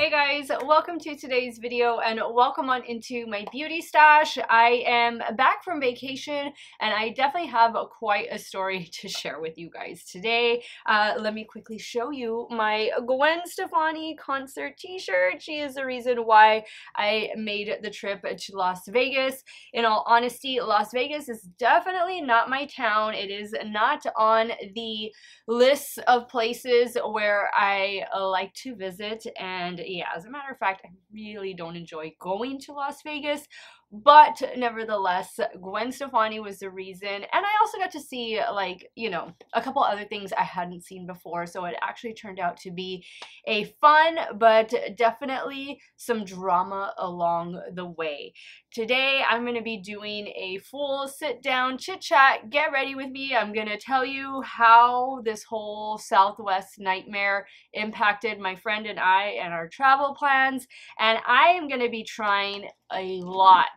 Hey guys, welcome to today's video and welcome on into my beauty stash. I am back from vacation and I definitely have quite a story to share with you guys today. Let me quickly show you my Gwen Stefani concert t-shirt. She is the reason why I made the trip to Las Vegas. In all honesty, Las Vegas is definitely not my town. It is not on the list of places where I like to visit, and yeah, as a matter of fact, I really don't enjoy going to Las Vegas, but nevertheless, Gwen Stefani was the reason, and I also got to see, like, you know, a couple other things I hadn't seen before, so it actually turned out to be a fun, but definitely some drama along the way. Today, I'm going to be doing a full sit-down chit-chat. Get ready with me. I'm going to tell you how this whole Southwest nightmare impacted my friend and I and our travel plans, and I am going to be trying a lot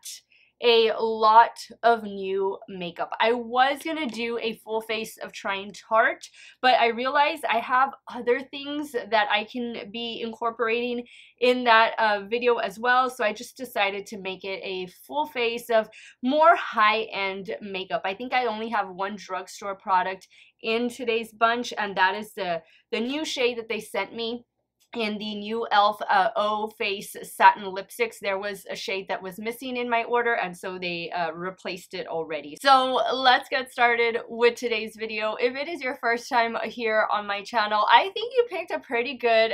of new makeup. I was gonna do a full face of trying Tarte, but I realized I have other things that I can be incorporating in that video as well, so I just decided to make it a full face of more high-end makeup. I think I only have one drugstore product in today's bunch, and that is the new shade that they sent me in the new e.l.f. O Face Satin Lipsticks. There was a shade that was missing in my order, and so they replaced it already. So let's get started with today's video. If it is your first time here on my channel, I think you picked a pretty good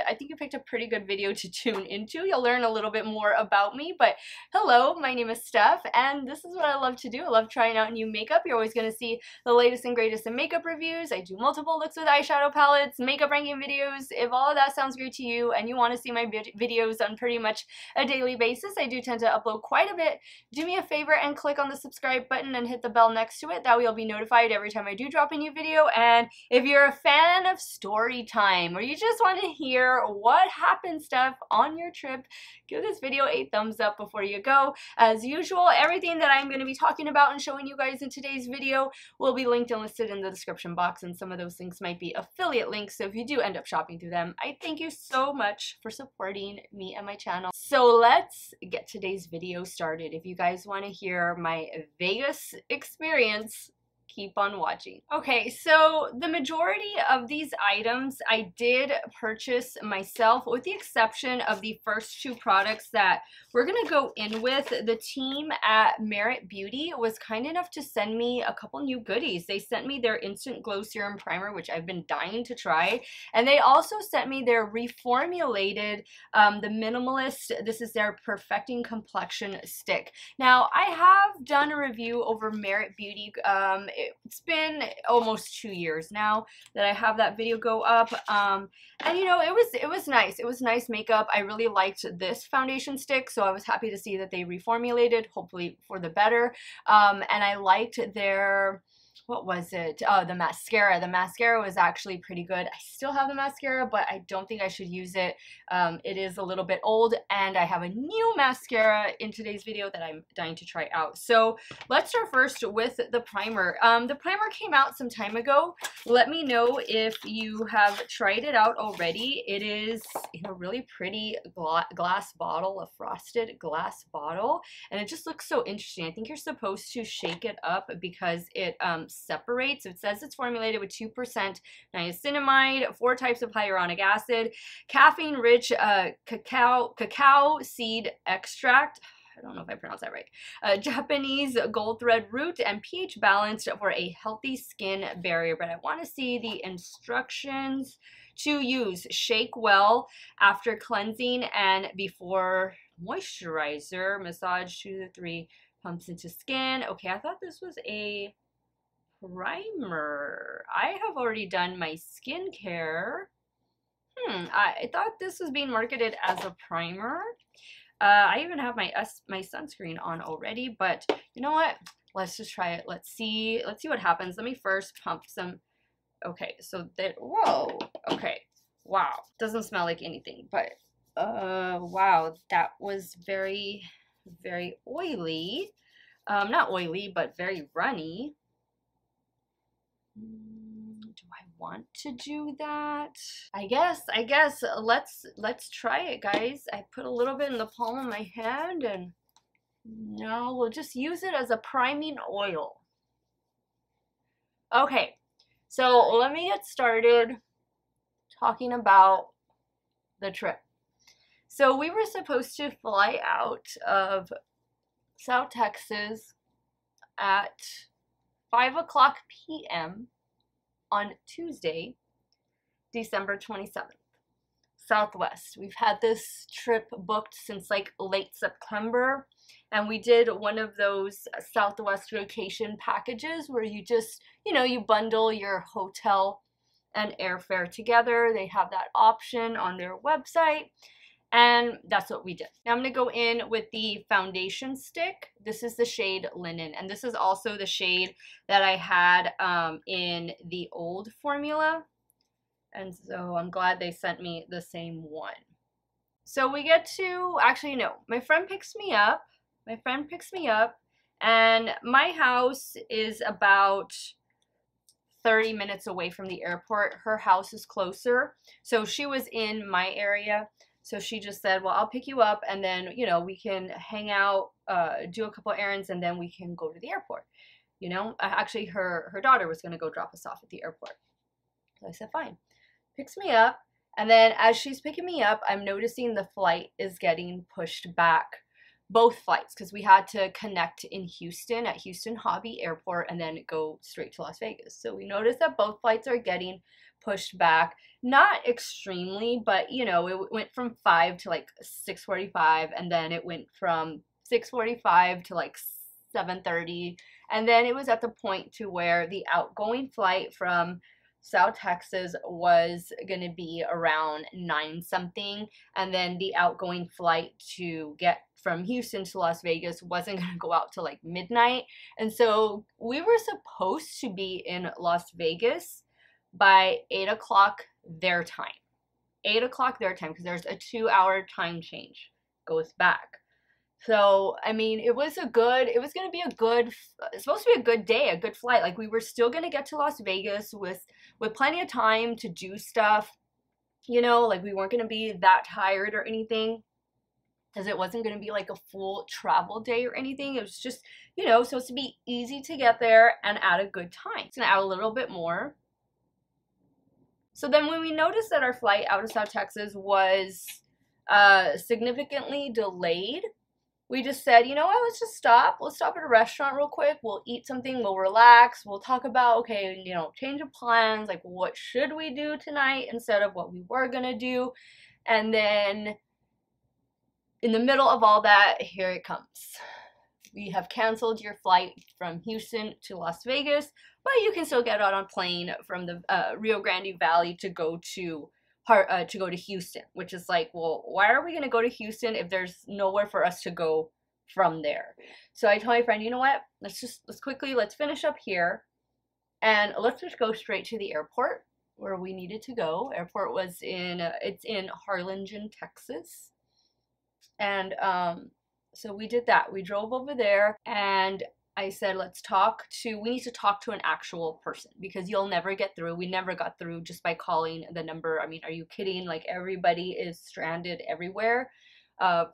video to tune into. You'll learn a little bit more about me, but hello, my name is Steff, and this is what I love to do. I love trying out new makeup. You're always going to see the latest and greatest in makeup reviews. I do multiple looks with eyeshadow palettes, makeup ranking videos. If all of that sounds great to you and you want to see my videos on pretty much a daily basis, I do tend to upload quite a bit. Do me a favor and click on the subscribe button and hit the bell next to it. That way you'll be notified every time I do drop a new video. And if you're a fan of story time, or you just want to hear what happened, Steph, on your trip, give this video a thumbs up before you go. As usual, everything that I'm going to be talking about and showing you guys in today's video will be linked and listed in the description box, and some of those links might be affiliate links, so if you do end up shopping through them, I thank you so much for supporting me and my channel. So let's get today's video started. If you guys want to hear my Vegas experience, keep on watching. Okay, so the majority of these items I did purchase myself, with the exception of the first two products that we're gonna go in with. The team at Merit Beauty was kind enough to send me a couple new goodies. They sent me their Instant Glow Serum Primer, which I've been dying to try, and they also sent me their reformulated, the Minimalist, this is their Perfecting Complexion Stick. Now, I have done a review over Merit Beauty. It's been almost 2 years now that I have that video go up, and you know, it was nice. It was nice makeup. I really liked this foundation stick, so I was happy to see that they reformulated, hopefully for the better. And I liked their, what was it? Oh, the mascara. The mascara was actually pretty good. I still have the mascara, but I don't think I should use it. It is a little bit old, and I have a new mascara in today's video that I'm dying to try out. So let's start first with the primer. The primer came out some time ago. Let me know if you have tried it out already. It is in a really pretty glass bottle, a frosted glass bottle, and it just looks so interesting. I think you're supposed to shake it up because it separates. It says it's formulated with 2% niacinamide, 4 types of hyaluronic acid, caffeine-rich cacao seed extract, I don't know if I pronounced that right, Japanese gold thread root, and pH balanced for a healthy skin barrier. But I want to see the instructions to use. Shake well after cleansing and before moisturizer. Massage 2 to 3 pumps into skin. Okay, I thought this was a primer. I have already done my skincare. I thought this was being marketed as a primer. I even have my sunscreen on already, but you know what? Let's just try it. Let's see what happens. Let me first pump some. Okay, so that, whoa, okay, wow, doesn't smell like anything, but wow, that was very, very oily. Not oily, but very runny. Do I want to do that? I guess let's try it, guys. I put a little bit in the palm of my hand, and now we'll just use it as a priming oil. Okay, so let me get started talking about the trip. So we were supposed to fly out of South Texas at 5:00 p.m. on Tuesday, December 27th. Southwest. We've had this trip booked since like late September, and we did one of those Southwest vacation packages where you just, you bundle your hotel and airfare together. They have that option on their website, and that's what we did. Now I'm going to go in with the foundation stick. This is the shade Linen, and this is also the shade that I had in the old formula. And so I'm glad they sent me the same one. So we get to, actually no, my friend picks me up, and my house is about 30 minutes away from the airport. Her house is closer. So she was in my area. So she just said, well, I'll pick you up, and then, we can hang out, do a couple errands, and then we can go to the airport. Actually her daughter was going to go drop us off at the airport. So I said, fine. Picks me up, and then as she's picking me up, I'm noticing the flight is getting pushed back. Both flights, because we had to connect in Houston at Houston Hobby Airport and then go straight to Las Vegas. So we noticed that both flights are getting pushed back. Not extremely, but it went from 5 to like 6:45, and then it went from 6:45 to like 7:30, and then it was at the point to where the outgoing flight from South Texas was going to be around 9 something, and then the outgoing flight to get from Houston to Las Vegas wasn't going to go out till like midnight. And so we were supposed to be in Las Vegas by 8 o'clock their time. 8 o'clock their time, because there's a 2-hour time change goes back. So, I mean, it was supposed to be a good day, a good flight. Like, we were still going to get to Las Vegas with plenty of time to do stuff, like we weren't going to be that tired or anything, because it wasn't going to be like a full travel day or anything. It was just, supposed to be easy to get there and at a good time. It's going to add a little bit more. So then when we noticed that our flight out of South Texas was significantly delayed, we just said, let's just stop. Let's stop at a restaurant real quick. We'll eat something. We'll relax. We'll talk about, okay, change of plans. Like, what should we do tonight instead of what we were going to do? And then in the middle of all that, here it comes. We have canceled your flight from Houston to Las Vegas, but you can still get on a plane from the Rio Grande Valley to go to Houston, which is like, well, why are we going to go to Houston if there's nowhere for us to go from there? So I told my friend, you know what, let's finish up here, and let's just go straight to the airport where we needed to go. Airport was it's in Harlingen, Texas. And so we did that. We drove over there, and I said, we need to talk to an actual person, because you'll never get through. We never got through just by calling the number. I mean, are you kidding? Like, everybody is stranded everywhere.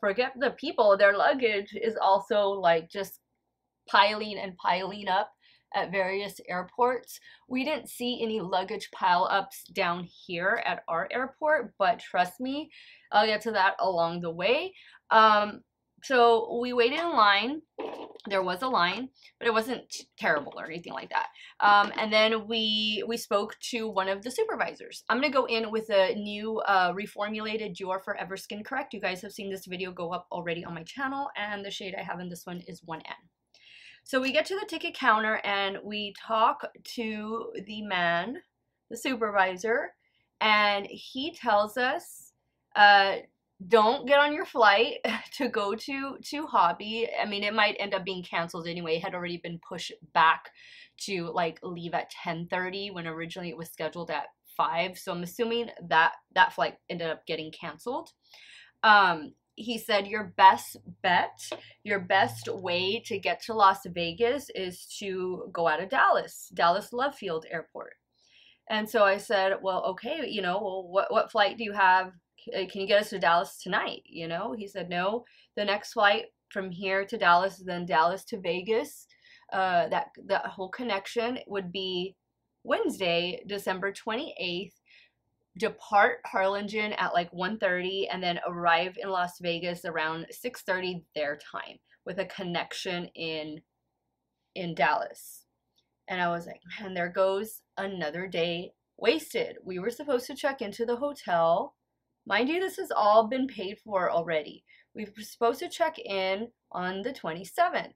Forget the people, their luggage is also like just piling up at various airports. We didn't see any luggage pile-ups down here at our airport, but trust me, I'll get to that along the way. So we waited in line. There was a line, but it wasn't terrible or anything like that. And then we spoke to one of the supervisors. I'm going to go in with a new reformulated Dior Forever Skin Correct. You guys have seen this video go up already on my channel, and the shade I have in this one is 1N. So we get to the ticket counter, and we talk to the man, the supervisor, and he tells us, don't get on your flight to go to Hobby. I mean, it might end up being canceled anyway. It had already been pushed back to like leave at 10:30 when originally it was scheduled at 5. So I'm assuming that flight ended up getting canceled. He said your best bet, your best way to get to Las Vegas is to go out of Dallas Love Field Airport. And so I said, well, okay, you know, well, what flight do you have? Can you get us to Dallas tonight? You know, he said, no, the next flight from here to Dallas, then Dallas to Vegas, that whole connection would be Wednesday, December 28th, depart Harlingen at like 1:30 and then arrive in Las Vegas around 6:30 their time with a connection in Dallas. And I was like, man, there goes another day wasted. We were supposed to check into the hotel. Mind you, this has all been paid for already. We were supposed to check in on the 27th,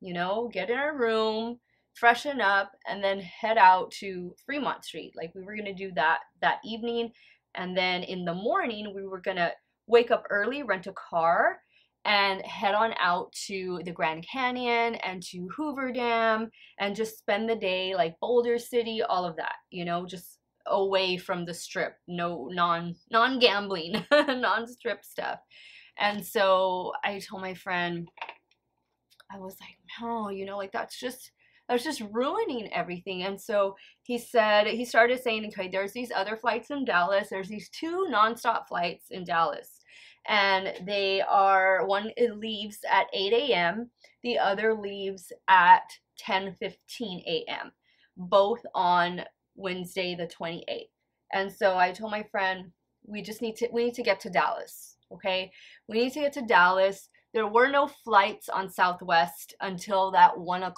you know, get in our room, freshen up, and then head out to Fremont Street. Like we were going to do that evening. And then in the morning, we were going to wake up early, rent a car, and head on out to the Grand Canyon and to Hoover Dam and just spend the day like Boulder City, all of that, you know, just away from the strip, no non-gambling, non-strip stuff. And so I told my friend, I was like, no, you know, like that's just ruining everything. And so he started saying, okay, there's these other flights in Dallas. There's these 2 nonstop flights in Dallas. And they are, one it leaves at 8 a.m. The other leaves at 10:15 a.m. both on Wednesday the 28th. And so I told my friend, we need to get to Dallas, okay? We need to get to Dallas. There were no flights on Southwest until that 1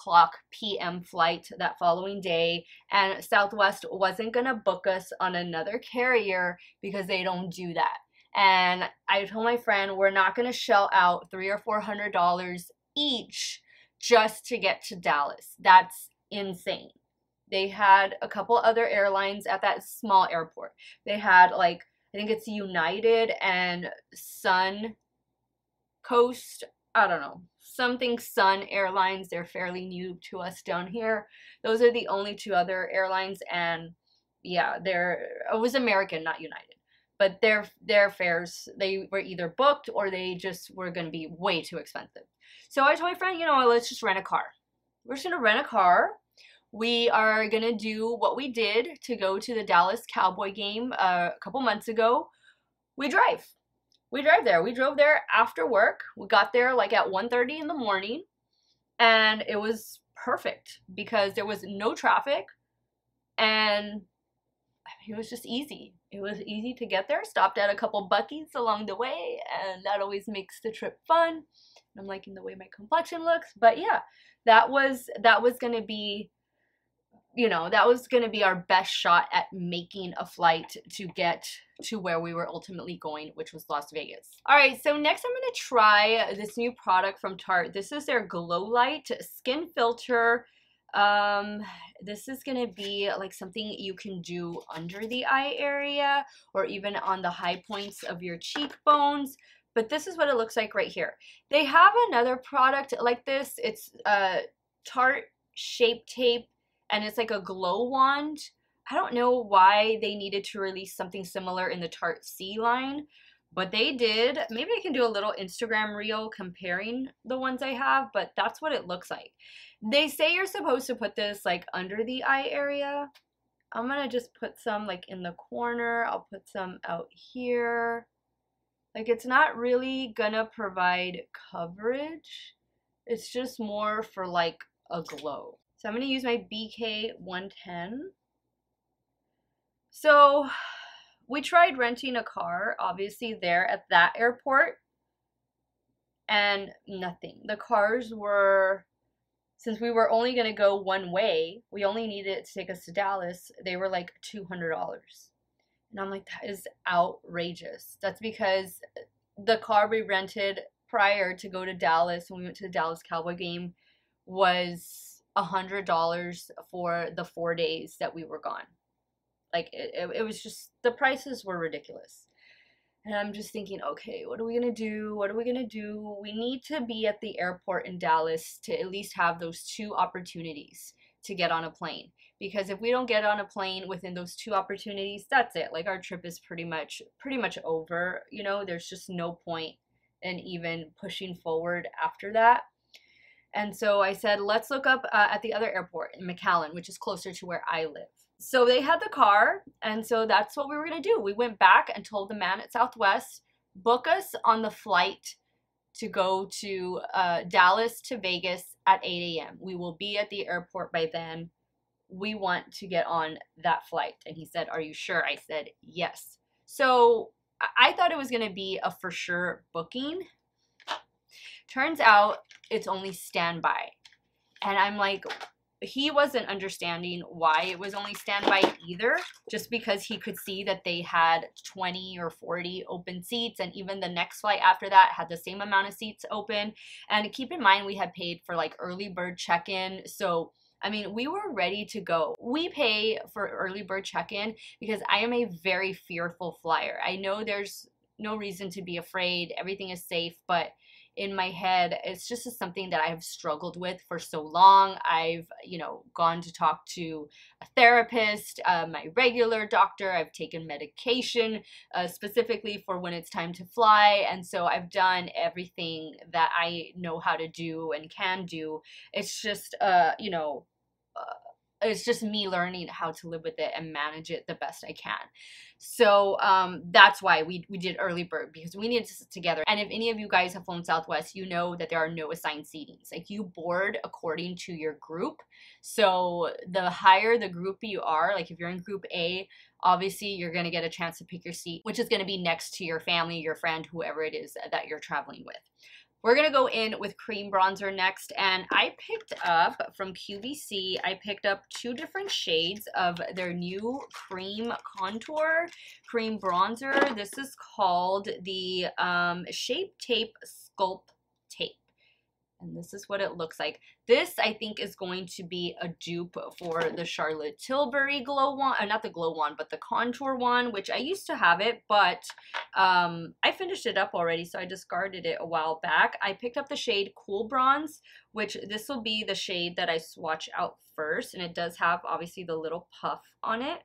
p.m. flight that following day, and Southwest wasn't gonna book us on another carrier because they don't do that. And I told my friend, we're not going to shell out $300 or $400 each just to get to Dallas. That's insane. They had a couple other airlines at that small airport. They had like, I think it's United and Sun Coast, I don't know, something Sun Airlines. They're fairly new to us down here. Those are the only 2 other airlines, and yeah, it was American, not United. But their fares, they were either booked or they just were going to be way too expensive. So I told my friend, you know, let's just rent a car. We're just going to rent a car. We are going to do what we did to go to the Dallas Cowboy game a couple months ago. We drive there. We drove there after work. We got there like at 1:30 in the morning. And it was perfect because there was no traffic. And it was just easy. It was easy to get there. Stopped at a couple Buc-ee's along the way, and that always makes the trip fun. I'm liking the way my complexion looks. But yeah, that was gonna be, you know, that was gonna be our best shot at making a flight to get to where we were ultimately going, which was Las Vegas. All right, so next I'm gonna try this new product from Tarte. This is their Glow Light Skin Filter. This is gonna be like something you can do under the eye area or even on the high points of your cheekbones. But this is what it looks like right here. They have another product like this. It's Tarte Shape Tape, and it's like a glow wand. I don't know why they needed to release something similar in the Tarte C line, but they did. Maybe I can do a little Instagram reel comparing the ones I have, but that's what it looks like. They say you're supposed to put this like under the eye area. I'm gonna just put some like in the corner. I'll put some out here. Like it's not really gonna provide coverage. It's just more for like a glow. So I'm gonna use my BK 110. So we tried renting a car, obviously there at that airport, and nothing. The cars were, since we were only gonna go one way, we only needed it to take us to Dallas, they were like $200. And I'm like, that is outrageous. That's because the car we rented prior to go to Dallas, when we went to the Dallas Cowboy game, was $100 for the 4 days that we were gone. Like, it was just, the prices were ridiculous. And I'm just thinking, okay, what are we gonna do? What are we gonna do? We need to be at the airport in Dallas to at least have those 2 opportunities to get on a plane. Because if we don't get on a plane within those 2 opportunities, that's it. Like, our trip is pretty much over. You know, there's just no point in even pushing forward after that. And so I said, let's look up at the other airport in McAllen, which is closer to where I live. So they had the car, and so that's what we were going to do. We went back and told the man at Southwest, book us on the flight to go to Dallas to Vegas at 8 a.m. We will be at the airport by then. We want to get on that flight. And he said, are you sure? I said, yes. So I thought it was going to be a for sure booking. Turns out it's only standby. And I'm like, he wasn't understanding why it was only standby either, just because he could see that they had 20 or 40 open seats, and even the next flight after that had the same amount of seats open. And keep in mind, we had paid for like early bird check-in, so I mean, we were ready to go. We pay for early bird check-in because I am a very fearful flyer. I know there's no reason to be afraid, everything is safe, but in my head, it's just something that I have struggled with for so long. I've, gone to talk to a therapist, my regular doctor. I've taken medication specifically for when it's time to fly. And so I've done everything that I know how to do and can do. It's just, it's just me learning how to live with it and manage it the best I can. So that's why we did early bird, because we needed to sit together. And if any of you guys have flown Southwest, you know that there are no assigned seatings. Like, you board according to your group. So the higher the group you are, like if you're in group A, obviously you're going to get a chance to pick your seat, which is going to be next to your family, your friend, whoever it is that you're traveling with. We're going to go in with cream bronzer next, and I picked up from QVC, I picked up 2 different shades of their new cream contour cream bronzer. This is called the Shape Tape Sculpt Tape. And this is what it looks like. This, I think, is going to be a dupe for the Charlotte Tilbury glow wand, not the glow wand, but the contour one, which I used to have it, but I finished it up already, so I discarded it a while back. I picked up the shade Cool Bronze, which this will be the shade that I swatch out first, and it does have, obviously, the little puff on it.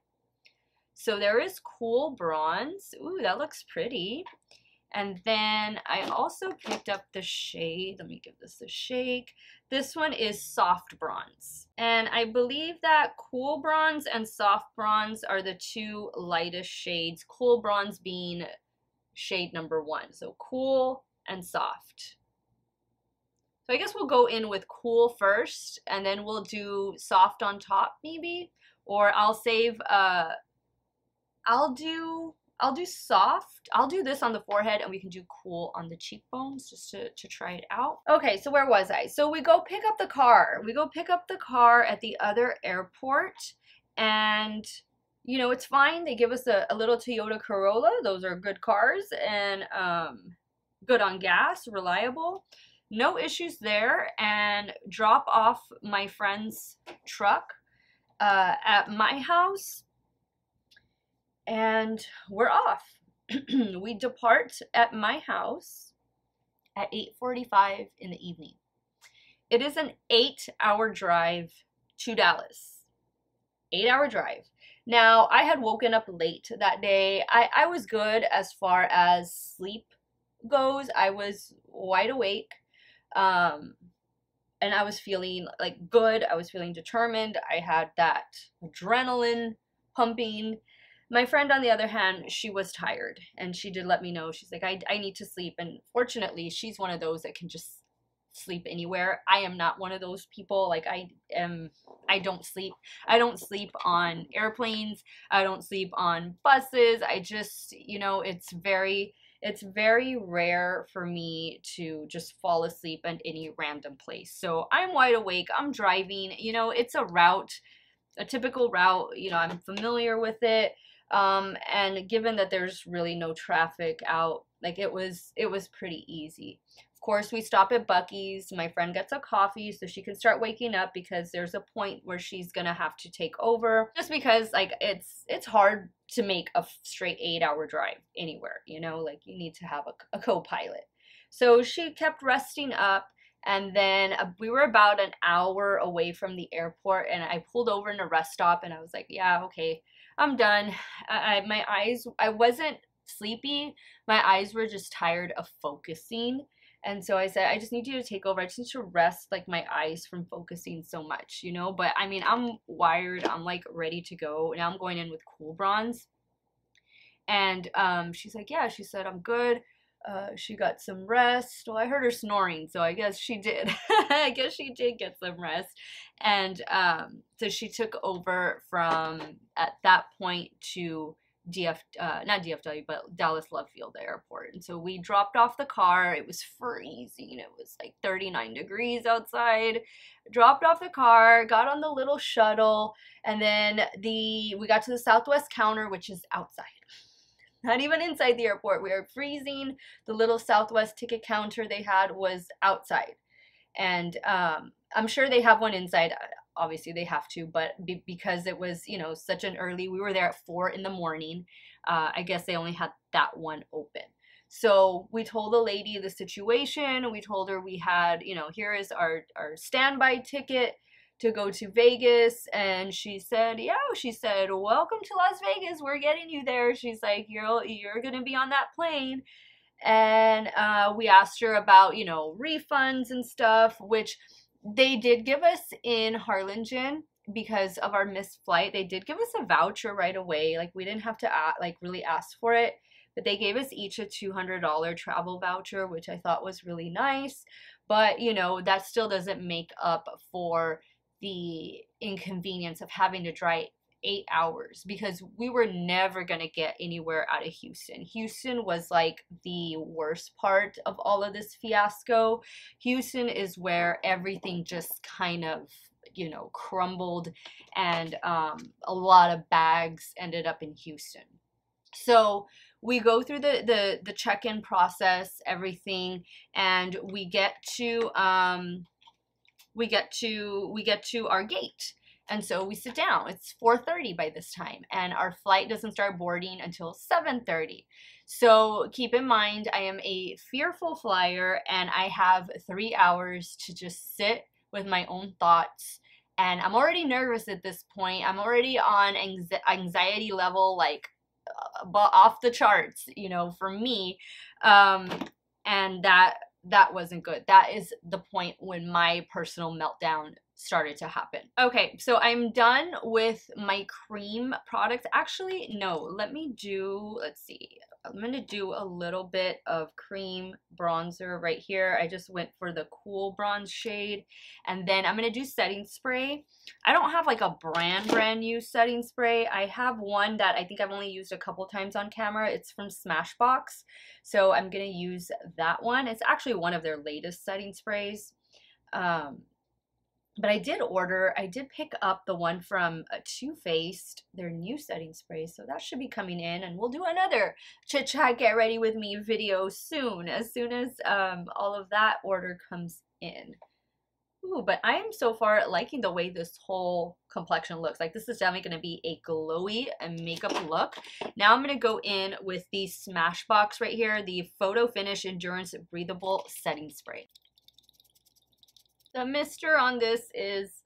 So there is Cool Bronze. Ooh, that looks pretty. And then I also picked up the shade, let me give this a shake. This one is Soft Bronze. And I believe that Cool Bronze and Soft Bronze are the 2 lightest shades. Cool Bronze being shade number 1. So cool and soft. So I guess we'll go in with cool first, and then we'll do soft on top maybe. Or I'll save, I'll do soft. I'll do this on the forehead, and we can do cool on the cheekbones just to try it out. Okay, so where was I? So we go pick up the car. We go pick up the car at the other airport, and it's fine. They give us a little Toyota Corolla. Those are good cars and good on gas, reliable. No issues there. And drop off my friend's truck at my house. And we're off. We depart at my house at 8:45 in the evening. It is an 8-hour drive to Dallas. 8-hour drive. Now, I had woken up late that day. I was good as far as sleep goes. I was wide awake. And I was feeling like good. I was feeling determined. I had that adrenaline pumping. My friend, on the other hand, she was tired, and she did let me know. She's like, I need to sleep. And fortunately, she's one of those that can just sleep anywhere. I am not one of those people. Like, I don't sleep. I don't sleep on airplanes. I don't sleep on buses. I just, it's very rare for me to just fall asleep at any random place. So I'm wide awake. I'm driving. It's a route, a typical route. I'm familiar with it. And given that there's really no traffic out, like it was pretty easy. Of course, we stop at Buc-ee's. My friend gets a coffee so she can start waking up, because there's a point where she's gonna have to take over, just because like it's hard to make a straight 8-hour drive anywhere, like you need to have a co-pilot. So she kept resting up. And then we were about an hour away from the airport, and I pulled over in a rest stop, and I was like, yeah, okay, I'm done. I wasn't sleepy. My eyes were just tired of focusing. And so I said, I just need you to take over. I just need to rest like my eyes from focusing so much, you know? But I mean, I'm wired. I'm like ready to go. Now I'm going in with cool bronze. And she's like, yeah, she said, I'm good. She got some rest. Well, I heard her snoring, so I guess she did. I guess she did get some rest. And so she took over from, at that point, to not DFW, but Dallas Love Field Airport. And so we dropped off the car. It was freezing. It was like 39 degrees outside. Dropped off the car, got on the little shuttle, and then we got to the Southwest counter, which is outside. Not even inside the airport. We were freezing. The little Southwest ticket counter they had was outside. And I'm sure they have one inside. Obviously they have to, but because it was, you know, such an early, we were there at 4 in the morning. I guess they only had that one open. So we told the lady the situation. We told her we had, you know, here is our standby ticket to go to Vegas. And she said, yeah, she said, welcome to Las Vegas. We're getting you there. She's like, you're going to be on that plane. And we asked her about, you know, refunds and stuff, which they did give us in Harlingen because of our missed flight. They did give us a voucher right away. Like, we didn't have to like really ask for it, but they gave us each a $200 travel voucher, which I thought was really nice. But, you know, that still doesn't make up for the inconvenience of having to drive 8 hours, because we were never going to get anywhere out of Houston. Houston was like the worst part of all of this fiasco. Houston is where everything just kind of, you know, crumbled, and a lot of bags ended up in Houston. So we go through the check-in process, everything, and we get to our gate. And so we sit down. It's 4:30 by this time, and our flight doesn't start boarding until 7:30. So keep in mind, I am a fearful flyer, and I have 3 hours to just sit with my own thoughts. And I'm already nervous at this point. I'm already on anxiety level, like off the charts, you know, for me. And that wasn't good. That is the point when my personal meltdown started to happen. Okay, so I'm done with my cream products. Actually, no, let's see. I'm going to do a little bit of cream bronzer right here. I just went for the cool bronze shade. And then I'm going to do setting spray. I don't have like a brand new setting spray. I have one that I think I've only used a couple times on camera. It's from Smashbox. So I'm going to use that one. It's actually one of their latest setting sprays. But I did pick up the one from Too Faced, their new setting spray, so that should be coming in, and we'll do another Chit Chat Get Ready With Me video soon as all of that order comes in. Ooh, but I am so far liking the way this whole complexion looks. Like, this is definitely going to be a glowy makeup look. Now I'm going to go in with the Smashbox right here, the Photo Finish Endurance Breathable Setting Spray. The mister on this is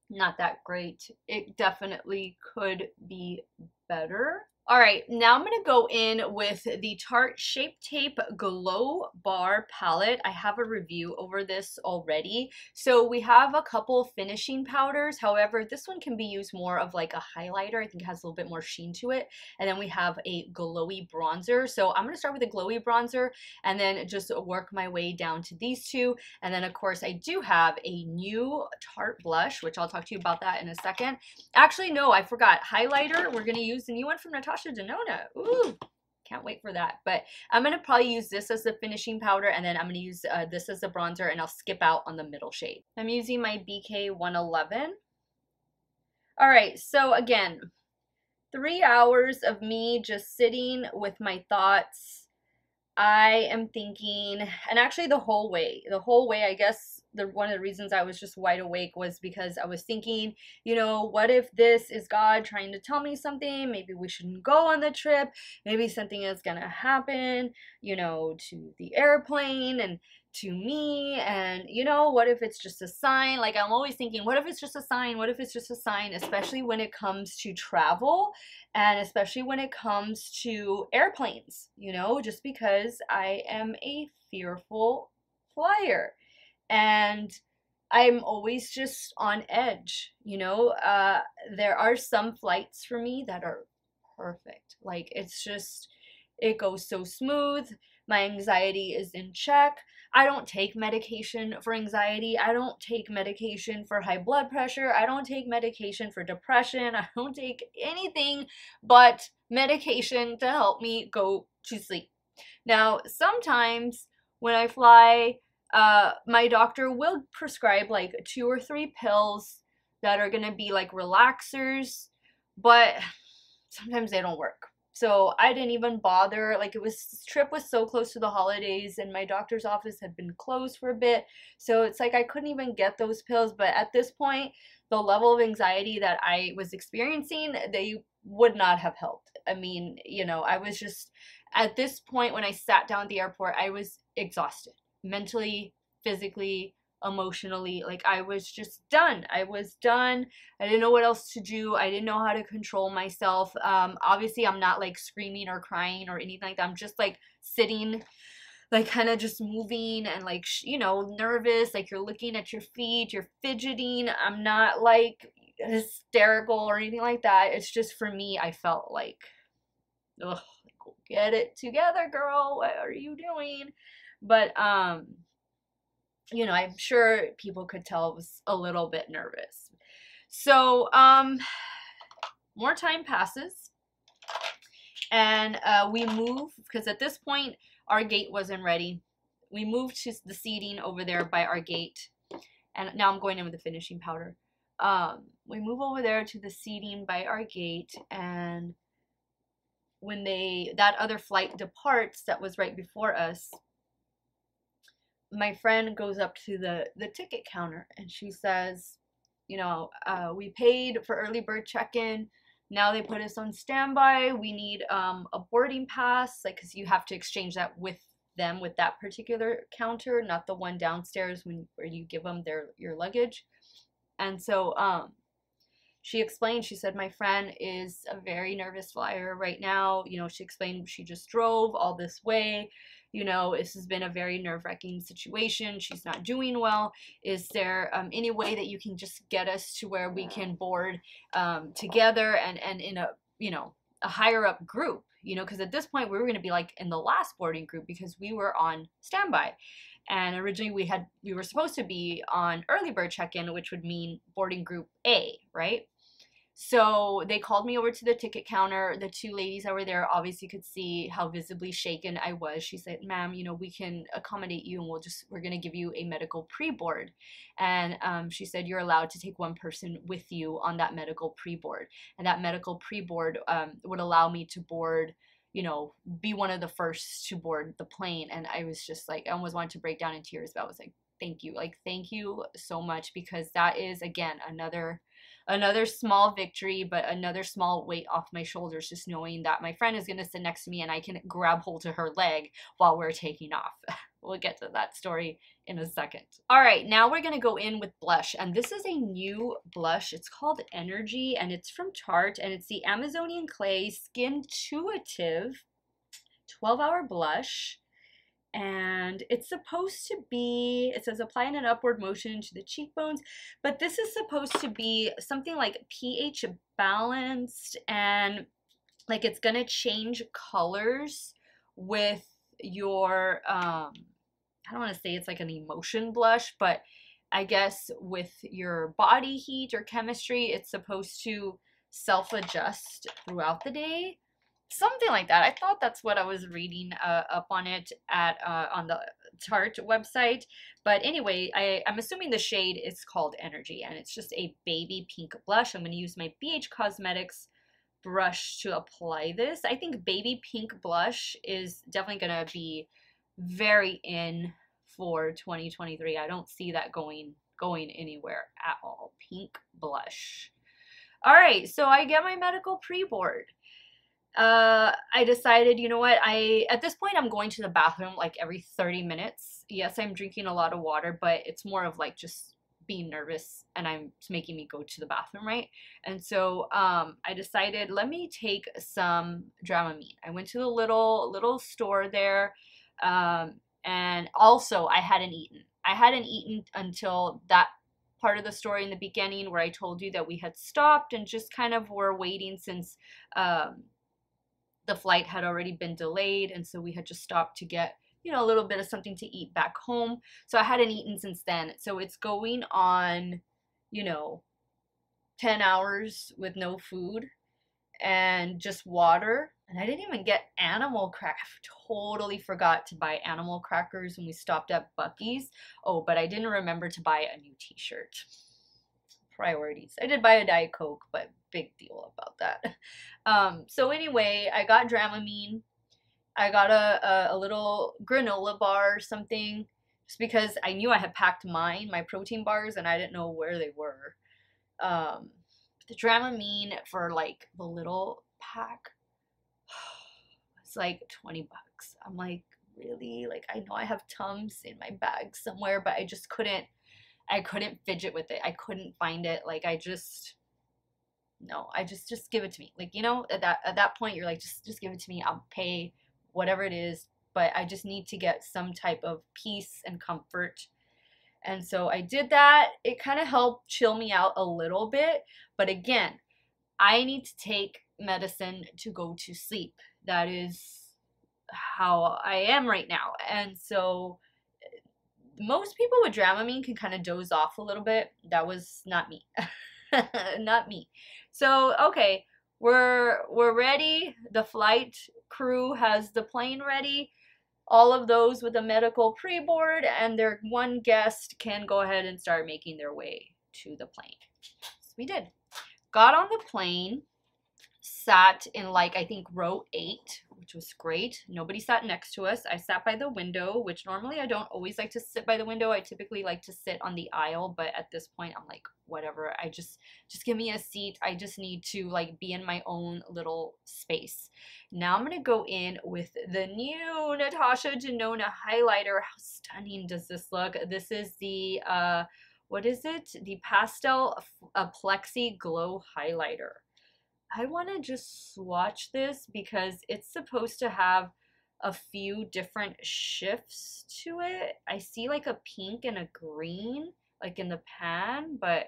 not that great. It definitely could be better. All right, now I'm going to go in with the Tarte Shape Tape Glow Bar Palette. I have a review over this already. So we have a couple finishing powders. However, this one can be used more of like a highlighter. I think it has a little bit more sheen to it. And then we have a glowy bronzer. So I'm going to start with a glowy bronzer and then just work my way down to these two. And then, of course, I do have a new Tarte blush, which I'll talk to you about that in a second. Actually, no, I forgot. Highlighter, we're going to use the new one from Natasha Denona. Ooh, can't wait for that. But I'm going to probably use this as the finishing powder, and then I'm going to use this as the bronzer, and I'll skip out on the middle shade. I'm using my BK 111. All right, so again, 3 hours of me just sitting with my thoughts. I am thinking, and actually the whole way, I guess one of the reasons I was just wide awake was because I was thinking, you know, what if this is God trying to tell me something? Maybe we shouldn't go on the trip. Maybe something is gonna happen, you know, to the airplane and to me, and you know, what if it's just a sign? Like, I'm always thinking, what if it's just a sign? What if it's just a sign? Especially when it comes to travel, and especially when it comes to airplanes, you know, just because I am a fearful flyer. And I'm always just on edge, you know? There are some flights for me that are perfect. Like, it's just, it goes so smooth. My anxiety is in check. I don't take medication for anxiety. I don't take medication for high blood pressure. I don't take medication for depression. I don't take anything but medication to help me go to sleep. Now, sometimes when I fly, my doctor will prescribe like 2 or 3 pills that are gonna be like relaxers, but sometimes they don't work. So I didn't even bother. Like, this trip was so close to the holidays and my doctor's office had been closed for a bit. So it's like I couldn't even get those pills. But at this point, the level of anxiety that I was experiencing, they would not have helped. I mean, you know, I was just, at this point when I sat down at the airport, I was exhausted, mentally, physically, emotionally. Like, I was just done. I was done. I didn't know what else to do. I didn't know how to control myself. Obviously I'm not like screaming or crying or anything like that. I'm just like sitting, like kind of just moving and like, you know, nervous. Like, you're looking at your feet, you're fidgeting. I'm not like hysterical or anything like that. It's just, for me, I felt like, ugh, get it together, girl. What are you doing? But you know, I'm sure people could tell I was a little bit nervous. So more time passes and we move, because at this point our gate wasn't ready. We moved to the seating over there by our gate, and now I'm going in with the finishing powder. We move over there to the seating by our gate, and when that other flight departs that was right before us, my friend goes up to the ticket counter and she says, you know, we paid for early bird check-in. Now they put us on standby. We need a boarding pass, like, because you have to exchange that with them, with that particular counter, not the one downstairs where you give them your luggage. And so she explained, she said, my friend is a very nervous flyer right now. You know, she explained she just drove all this way. You know, this has been a very nerve-wracking situation. She's not doing well. Is there any way that you can just get us to where we can board together and in a, you know, a higher up group? You know, because at this point we were going to be like in the last boarding group because we were on standby. And originally we were supposed to be on early bird check-in, which would mean boarding group A, right? So they called me over to the ticket counter. The 2 ladies that were there obviously could see how visibly shaken I was. She said, ma'am, you know, we can accommodate you and we're going to give you a medical pre-board. And she said, you're allowed to take 1 person with you on that medical pre-board. And that medical pre-board would allow me to board, you know, be one of the first to board the plane. And I was just like, I almost wanted to break down in tears, but I was like, thank you. Like, thank you so much, because that is, again, another small victory, but another small weight off my shoulders, just knowing that my friend is going to sit next to me and I can grab hold of her leg while we're taking off. We'll get to that story in a second. All right, now we're going to go in with blush, and this is a new blush. It's called Energy, and it's from Tarte, and it's the Amazonian Clay Skintuitive 12-hour blush. And it's supposed to be, it says apply in an upward motion to the cheekbones, but this is supposed to be something like pH balanced, and like it's gonna change colors with your I don't want to say it's like an emotion blush, but I guess with your body heat or chemistry, it's supposed to self-adjust throughout the day. Something like that. I thought that's what I was reading up on it at on the Tarte website. But anyway, I'm assuming the shade is called Energy, and it's just a baby pink blush. I'm going to use my BH Cosmetics brush to apply this. I think baby pink blush is definitely going to be very in for 2023. I don't see that going anywhere at all. Pink blush. All right, so I get my medical pre-board. I decided, you know what, at this point I'm going to the bathroom like every 30 minutes. Yes, I'm drinking a lot of water, but it's more of like just being nervous and it's making me go to the bathroom, right? And so I decided, let me take some Dramamine. I went to the little store there, And also, I hadn't eaten. I hadn't eaten until that part of the story in the beginning where I told you that we had stopped and just kind of were waiting since the flight had already been delayed, and so we had just stopped to get, you know, a little bit of something to eat back home. So I hadn't eaten since then. So it's going on, you know, 10 hours with no food and just water. And I didn't even get animal crackers. I totally forgot to buy animal crackers when we stopped at Buc-ee's. Oh, but I didn't remember to buy a new t-shirt. Priorities. I did buy a Diet Coke, but big deal about that. So anyway, I got Dramamine. I got a little granola bar or something, just because I knew I had packed my protein bars, and I didn't know where they were. The Dramamine for like the little pack, it's like 20 bucks. I'm like, really? Like, I know I have Tums in my bag somewhere, but I couldn't fidget with it. I couldn't find it. Like, no, just give it to me. Like, you know, at that point you're like, just give it to me. I'll pay whatever it is, but I just need to get some type of peace and comfort. And so I did that. It kind of helped chill me out a little bit. But again, I need to take medicine to go to sleep. That is how I am right now. And so most people with Dramamine can kind of doze off a little bit. That was not me. Not me. So, okay, we're ready. The flight crew has the plane ready. All of those with a medical pre-board and their one guest can go ahead and start making their way to the plane. So we did. Got on the plane, sat in like, I think row 8, which was great. Nobody sat next to us. I sat by the window, which normally I don't always like to sit by the window. I typically like to sit on the aisle, but at this point I'm like, whatever. I just give me a seat. I just need to like be in my own little space. Now I'm going to go in with the new Natasha Denona highlighter. How stunning does this look? This is the, what is it? The Pastel Plexi Glow Highlighter. I want to just swatch this because it's supposed to have a few different shifts to it. I see like a pink and a green, like in the pan, but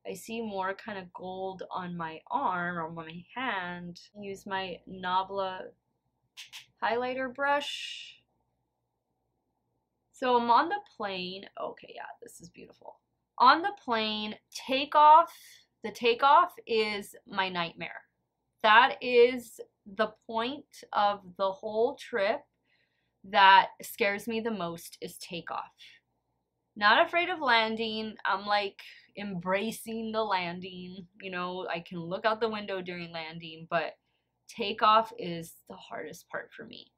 I see more kind of gold on my arm or on my hand. Use my Nabla highlighter brush. So I'm on the plane. Okay, yeah, this is beautiful. On the plane, takeoff. The takeoff is my nightmare. That is the point of the whole trip that scares me the most, is takeoff. Not afraid of landing. I'm like embracing the landing. You know, I can look out the window during landing, but takeoff is the hardest part for me.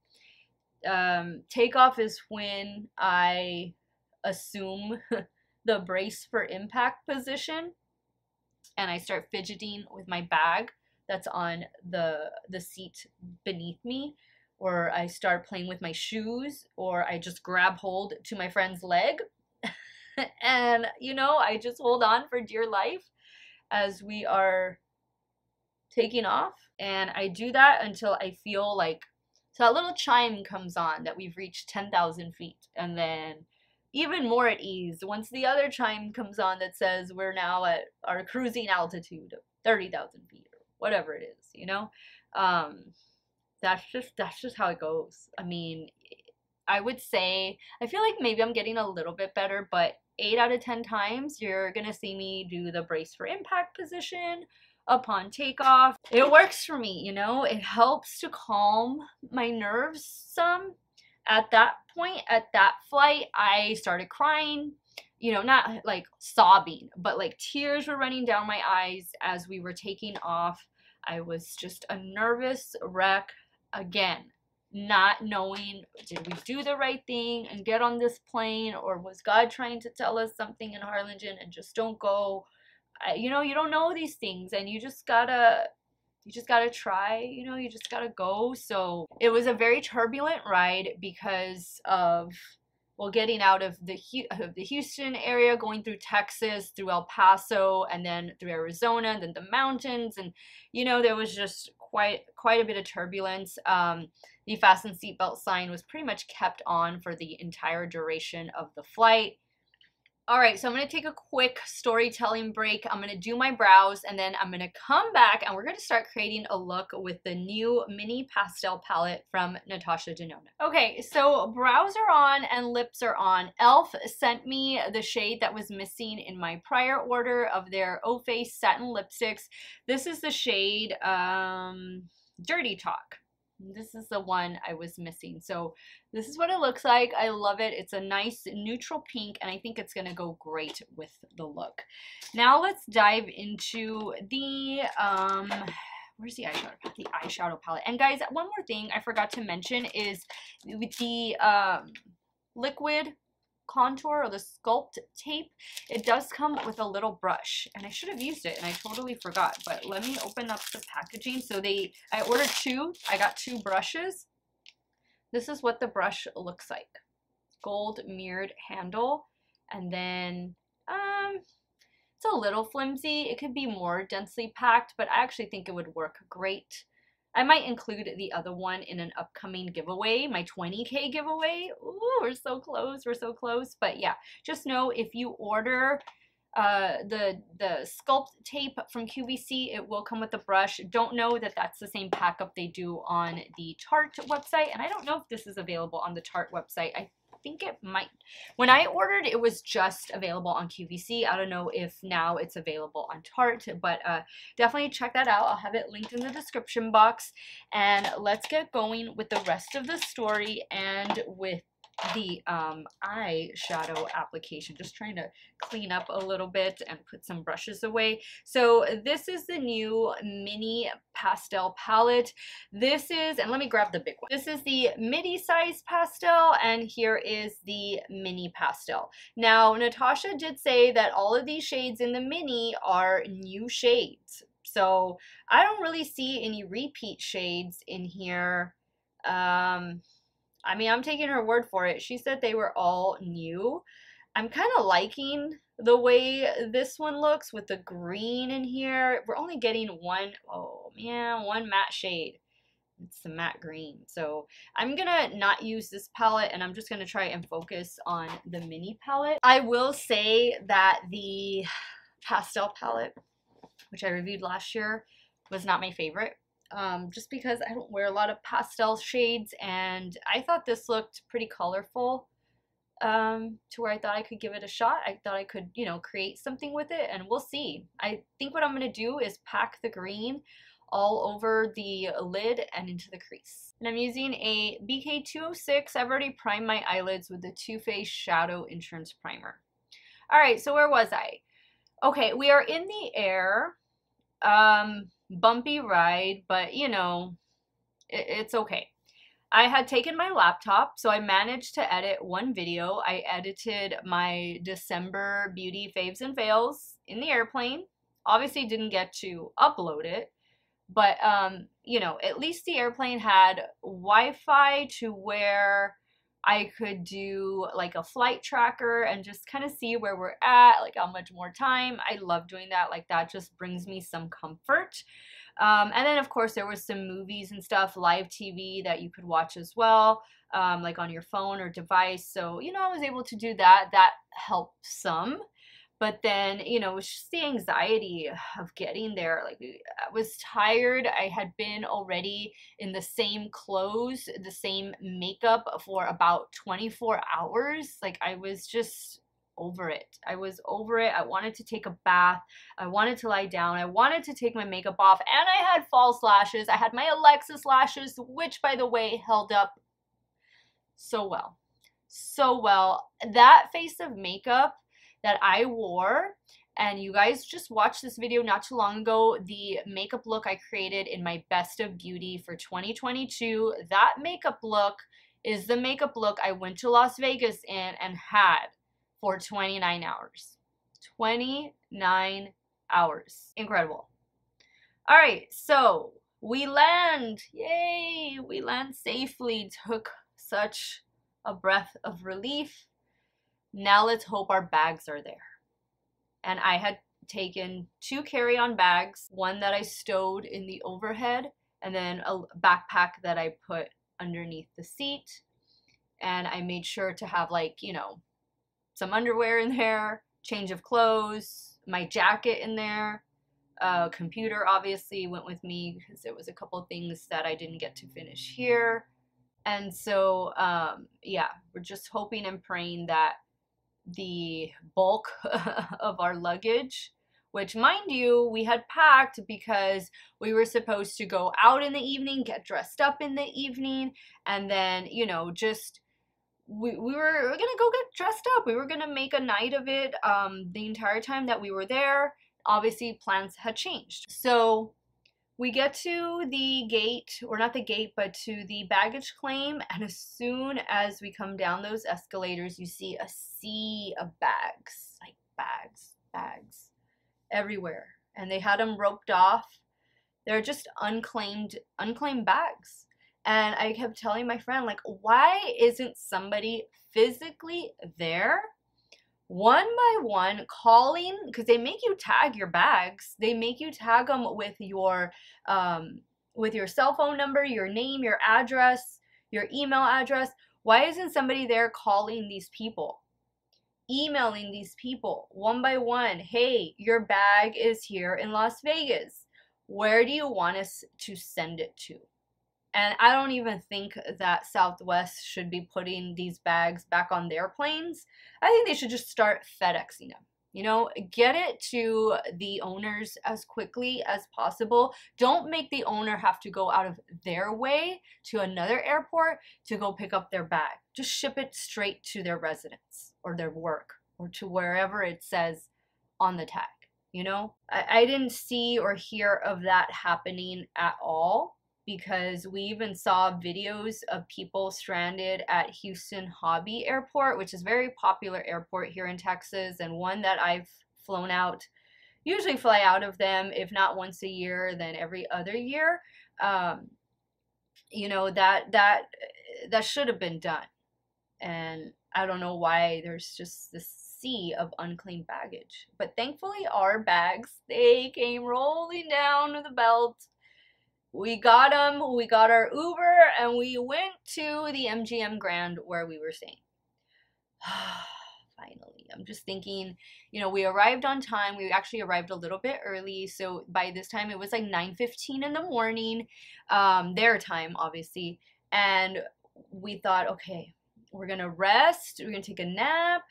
Takeoff is when I assume the brace for impact position and I start fidgeting with my bag that's on the seat beneath me, or I start playing with my shoes, or I just grab hold to my friend's leg and, you know, I just hold on for dear life as we are taking off. And I do that until I feel like, so that little chime comes on that we've reached 10,000 feet, and then even more at ease once the other chime comes on that says we're now at our cruising altitude of 30,000 feet or whatever it is, you know. That's just how it goes. I mean, I would say, I feel like maybe I'm getting a little bit better, but 8 out of 10 times you're gonna see me do the brace for impact position upon takeoff. It works for me, you know. It helps to calm my nerves some. At that point, at that flight, I started crying, you know, not like sobbing, but like tears were running down my eyes as we were taking off. I was just a nervous wreck again, not knowing, did we do the right thing and get on this plane, or was God trying to tell us something in Harlingen and just don't go? You know, you don't know these things, and you just gotta try, you know, you just gotta go. So it was a very turbulent ride because of, well, getting out of the Houston area, going through Texas, through El Paso, and then through Arizona, and then the mountains, and, you know, there was just quite a bit of turbulence. The fasten seatbelt sign was pretty much kept on for the entire duration of the flight. Alright, so I'm going to take a quick storytelling break. I'm going to do my brows, and then I'm going to come back and we're going to start creating a look with the new mini pastel palette from Natasha Denona. Okay, so brows are on and lips are on. e.l.f. sent me the shade that was missing in my prior order of their O-Face satin lipsticks. This is the shade Dirty Talk. This is the one I was missing. So this is what it looks like. I love it. It's a nice neutral pink, and I think it's going to go great with the look. Now let's dive into the, where's the eyeshadow palette? The eyeshadow palette. And guys, one more thing I forgot to mention is with the liquid contour or the sculpt tape, it does come with a little brush, and I should have used it and I totally forgot, but let me open up the packaging. So I ordered two. I got two brushes. This is what the brush looks like. Gold mirrored handle, and then it's a little flimsy. It could be more densely packed, but I actually think it would work great. I might include the other one in an upcoming giveaway, my 20K giveaway. Ooh, we're so close, we're so close. But yeah, just know if you order the sculpt tape from QVC, it will come with a brush. Don't know that that's the same pack-up they do on the Tarte website, and I don't know if this is available on the Tarte website. I think it might. When I ordered, it was just available on QVC. I don't know if now it's available on Tarte, but definitely check that out. I'll have it linked in the description box. And let's get going with the rest of the story and with the eyeshadow application. Just trying to clean up a little bit and put some brushes away. So this is the new mini pastel palette. This is, and let me grab the big one. This is the midi size pastel, and here is the mini pastel. Now, Natasha did say that all of these shades in the mini are new shades. So I don't really see any repeat shades in here. I mean, I'm taking her word for it. She said they were all new. I'm kind of liking the way this one looks with the green in here. We're only getting one matte shade. It's the matte green. So I'm gonna not use this palette, and I'm just gonna try and focus on the mini palette. I will say that the pastel palette, which I reviewed last year, was not my favorite. Just because I don't wear a lot of pastel shades, and I thought this looked pretty colorful, to where I thought I could give it a shot. I thought I could, you know, create something with it, and we'll see. I think what I'm going to do is pack the green all over the lid and into the crease. And I'm using a BK206. I've already primed my eyelids with the Too Faced Shadow Insurance Primer. Alright, so where was I? Okay, we are in the air. Bumpy ride, but you know, it's okay. I had taken my laptop, so I managed to edit one video. I edited my December beauty faves and fails in the airplane. Obviously didn't get to upload it, but you know, at least the airplane had Wi-Fi to where I could do like a flight tracker and just kind of see where we're at, like how much more time. I love doing that. Like that just brings me some comfort. And then of course there was some movies and stuff, live TV that you could watch as well, like on your phone or device. So, you know, I was able to do that. That helped some. But then, you know, it was just the anxiety of getting there. Like, I was tired. I had been already in the same clothes, the same makeup for about 24 hours. Like, I was just over it. I was over it. I wanted to take a bath. I wanted to lie down. I wanted to take my makeup off. And I had false lashes. I had my Alexis lashes, which, by the way, held up so well. So well. That face of makeup that I wore, and you guys just watched this video not too long ago, the makeup look I created in my Best of Beauty for 2022, that makeup look is the makeup look I went to Las Vegas in and had for 29 hours. 29 hours. Incredible. All right, so we land. Yay, we land safely. Took such a breath of relief. Now let's hope our bags are there. And I had taken 2 carry-on bags, one that I stowed in the overhead, and then a backpack that I put underneath the seat. And I made sure to have, like, you know, some underwear in there, change of clothes, my jacket in there. Computer obviously went with me because there was a couple of things that I didn't get to finish here. And so, yeah, we're just hoping and praying that the bulk of our luggage, which, mind you, we had packed because we were supposed to go out in the evening, get dressed up in the evening, and then, you know, just we were gonna go get dressed up. We were gonna make a night of it the entire time that we were there. Obviously, plans had changed. So we get to the gate, or not the gate, but to the baggage claim, and as soon as we come down those escalators, you see a sea of bags, like bags everywhere, and they had them roped off. They're just unclaimed bags. And I kept telling my friend, like, why isn't somebody physically there, one by one, calling? Because they make you tag your bags. They make you tag them with your cell phone number, your name, your address, your email address. Why isn't somebody there calling these people, emailing these people one by one? Hey, your bag is here in Las Vegas. Where do you want us to send it to? And I don't even think that Southwest should be putting these bags back on their planes. I think they should just start FedExing them. You know, get it to the owners as quickly as possible. Don't make the owner have to go out of their way to another airport to go pick up their bag. Just ship it straight to their residence or their work or to wherever it says on the tag. You know, I didn't see or hear of that happening at all, because we even saw videos of people stranded at Houston Hobby Airport, which is a very popular airport here in Texas, and one that I've flown out, usually fly out of them, if not once a year, then every other year. You know, that should have been done. And I don't know why there's just this sea of unclaimed baggage. But thankfully, our bags, they came rolling down the belt. We got them, we got our Uber, and we went to the MGM Grand where we were staying. Finally, I'm just thinking, you know, we arrived on time. We actually arrived a little bit early, so by this time it was like 9:15 in the morning, their time, obviously. And we thought, okay, we're gonna rest, we're gonna take a nap,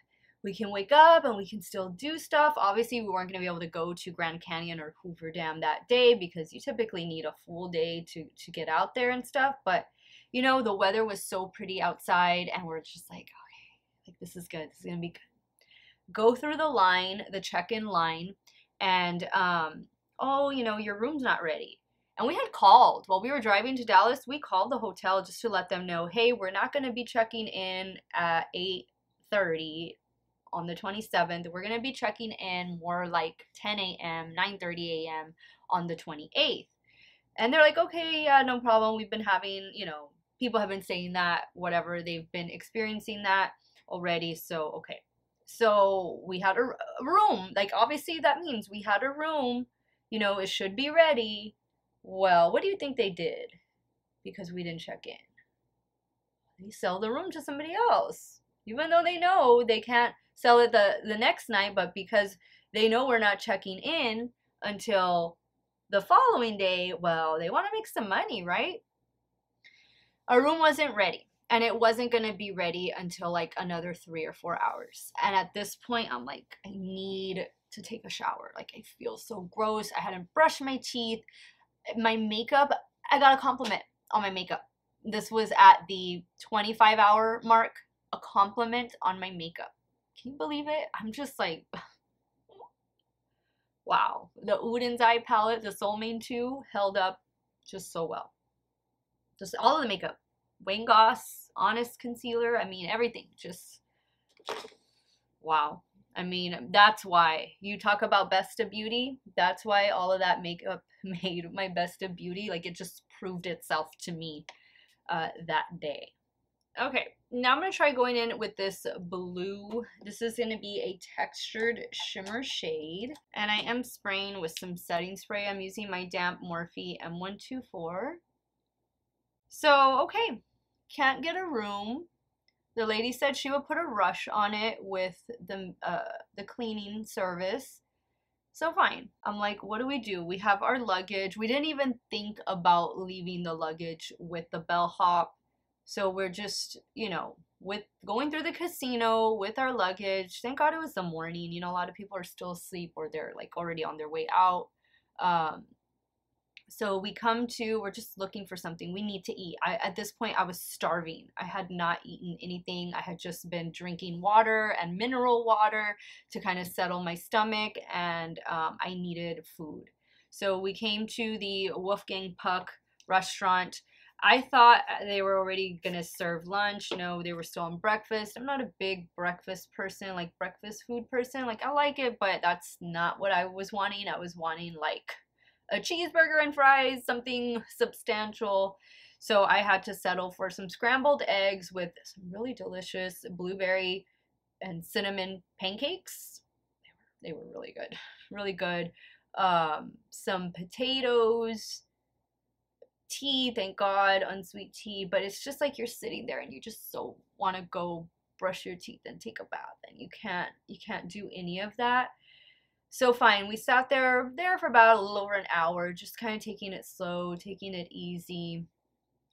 we can wake up and we can still do stuff. Obviously, we weren't going to be able to go to Grand Canyon or Hoover Dam that day because you typically need a full day to get out there and stuff. But, you know, the weather was so pretty outside, and we're just like, okay, like, this is good. This is going to be good. Go through the line, the check-in line, and, oh, you know, your room's not ready. And we had called, while we were driving to Dallas, we called the hotel just to let them know, hey, we're not going to be checking in at 8:30 on the 27th. We're going to be checking in more like 10 a.m., 9:30 a.m. on the 28th. And they're like, okay, yeah, no problem. We've been having, you know, people have been saying that, whatever, they've been experiencing that already. So, okay. So we had a room. Like, obviously that means we had a room, you know, it should be ready. Well, what do you think they did? Because we didn't check in. They sell the room to somebody else. Even though they know they can't sell it the next night, but because they know we're not checking in until the following day, well, they want to make some money, right? Our room wasn't ready, and it wasn't going to be ready until like another 3 or 4 hours. And at this point, I'm like, I need to take a shower. Like, I feel so gross. I hadn't brushed my teeth. My makeup, I got a compliment on my makeup. This was at the 25-hour mark, a compliment on my makeup. Can you believe it? I'm just like, wow. The Uden's Eye palette, the Soul Mane 2, held up just so well. Just all of the makeup. Wayne Goss, Honest Concealer, I mean, everything. Just, wow. I mean, that's why. You talk about best of beauty. That's why all of that makeup made my best of beauty. Like, it just proved itself to me that day. Okay, now I'm going to try going in with this blue. This is going to be a textured shimmer shade. And I am spraying with some setting spray. I'm using my damp Morphe M124. So, okay, can't get a room. The lady said she would put a rush on it with the cleaning service. So fine. I'm like, what do we do? We have our luggage. We didn't even think about leaving the luggage with the bellhop. So we're just, you know, with going through the casino with our luggage. Thank God it was the morning. You know, a lot of people are still asleep or they're like already on their way out. Um, so we come to, we're just looking for something. We need to eat. At this point, I was starving. I had not eaten anything. I had just been drinking water and mineral water to kind of settle my stomach, and I needed food. So we came to the Wolfgang Puck restaurant. I thought they were already gonna serve lunch. No, they were still on breakfast. I'm not a big breakfast person, like breakfast food person. Like, I like it, but that's not what I was wanting. I was wanting like a cheeseburger and fries, something substantial. So I had to settle for some scrambled eggs with some really delicious blueberry and cinnamon pancakes. They were really good, really good. Some potatoes, tea, thank God, unsweet tea. But it's just like you're sitting there and you just so want to go brush your teeth and take a bath, and you can't do any of that. So fine, we sat there for about a little over an hour, just kind of taking it slow, taking it easy.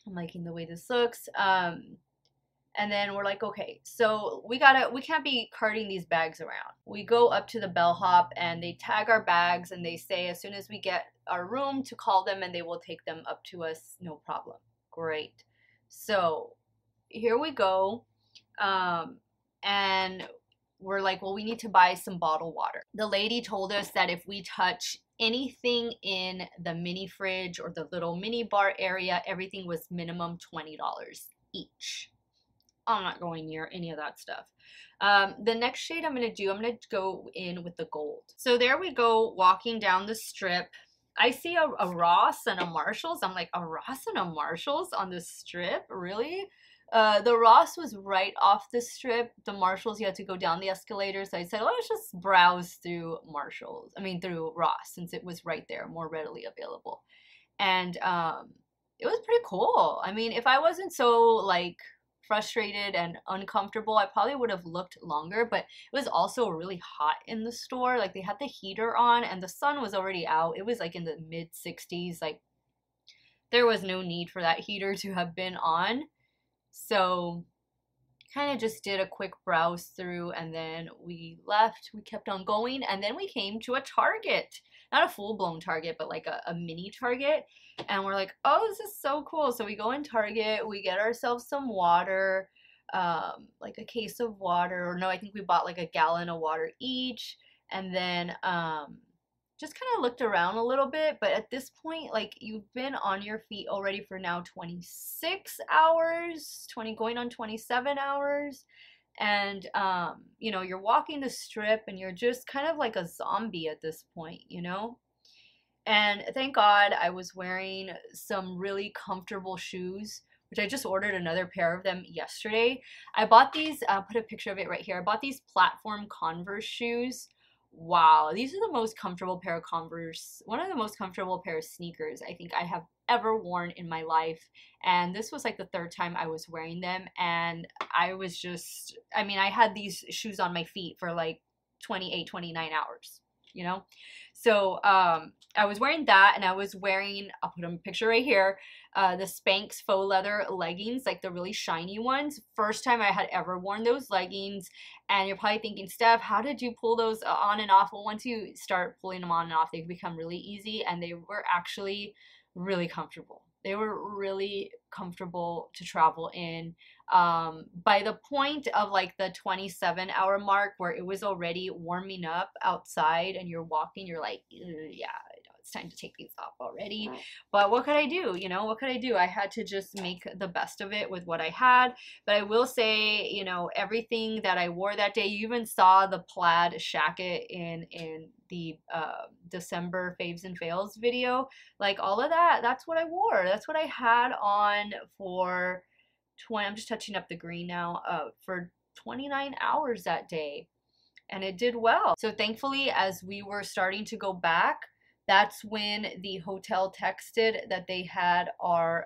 I'm liking the way this looks. And then we're like, okay, so we can't be carting these bags around. We go up to the bellhop and they tag our bags and they say as soon as we get our room to call them and they will take them up to us, no problem. Great. So here we go. And we're like, well, we need to buy some bottled water. The lady told us that if we touch anything in the mini fridge or the little mini bar area, everything was minimum $20 each. I'm not going near any of that stuff. The next shade I'm going to go in with the gold. So there we go, walking down the strip. I see a Ross and a Marshalls. I'm like, a Ross and a Marshalls on the strip? Really? The Ross was right off the strip. The Marshalls, you had to go down the escalator. So I said, let's just browse through through Ross, since it was right there, more readily available. And it was pretty cool. I mean, if I wasn't so like frustrated and uncomfortable, I probably would have looked longer, but it was also really hot in the store. Like, they had the heater on and the sun was already out. It was like in the mid 60s. Like, there was no need for that heater to have been on. So kind of just did a quick browse through and then we left. We kept on going and then we came to a Target. Not a full-blown Target, but like a mini Target. And we're like, oh, this is so cool. So we go in Target, we get ourselves some water, like a case of water. Or no, I think we bought like a gallon of water each. And then just kind of looked around a little bit, but at this point, like, you've been on your feet already for now 26 hours, going on 27 hours, and you know, you're walking the strip and you're just kind of like a zombie at this point, you know? And thank God I was wearing some really comfortable shoes, which I just ordered another pair of them yesterday. I bought these, I'll put a picture of it right here. I bought these platform Converse shoes. Wow, these are the most comfortable pair of Converse, one of the most comfortable pair of sneakers I think I have ever worn in my life. And this was like the third time I was wearing them. And I was just, I mean, I had these shoes on my feet for like 28, 29 hours, you know? So I was wearing that, and I was wearing, I'll put a picture right here, the Spanx faux leather leggings, like the really shiny ones. First time I had ever worn those leggings. And you're probably thinking, Steph, how did you pull those on and off? Well, once you start pulling them on and off, they become really easy, and they were actually really comfortable. They were really comfortable to travel in. By the point of like the 27-hour mark where it was already warming up outside and you're walking, you're like, yeah, it's time to take these off already. But what could I do? You know, what could I do? I had to just make the best of it with what I had. But I will say, you know, everything that I wore that day, you even saw the plaid shacket in the December faves and fails video. Like, all of that, that's what I wore. That's what I had on for I'm just touching up the green now, for 29 hours that day. And it did well. So thankfully, as we were starting to go back, that's when the hotel texted that they had our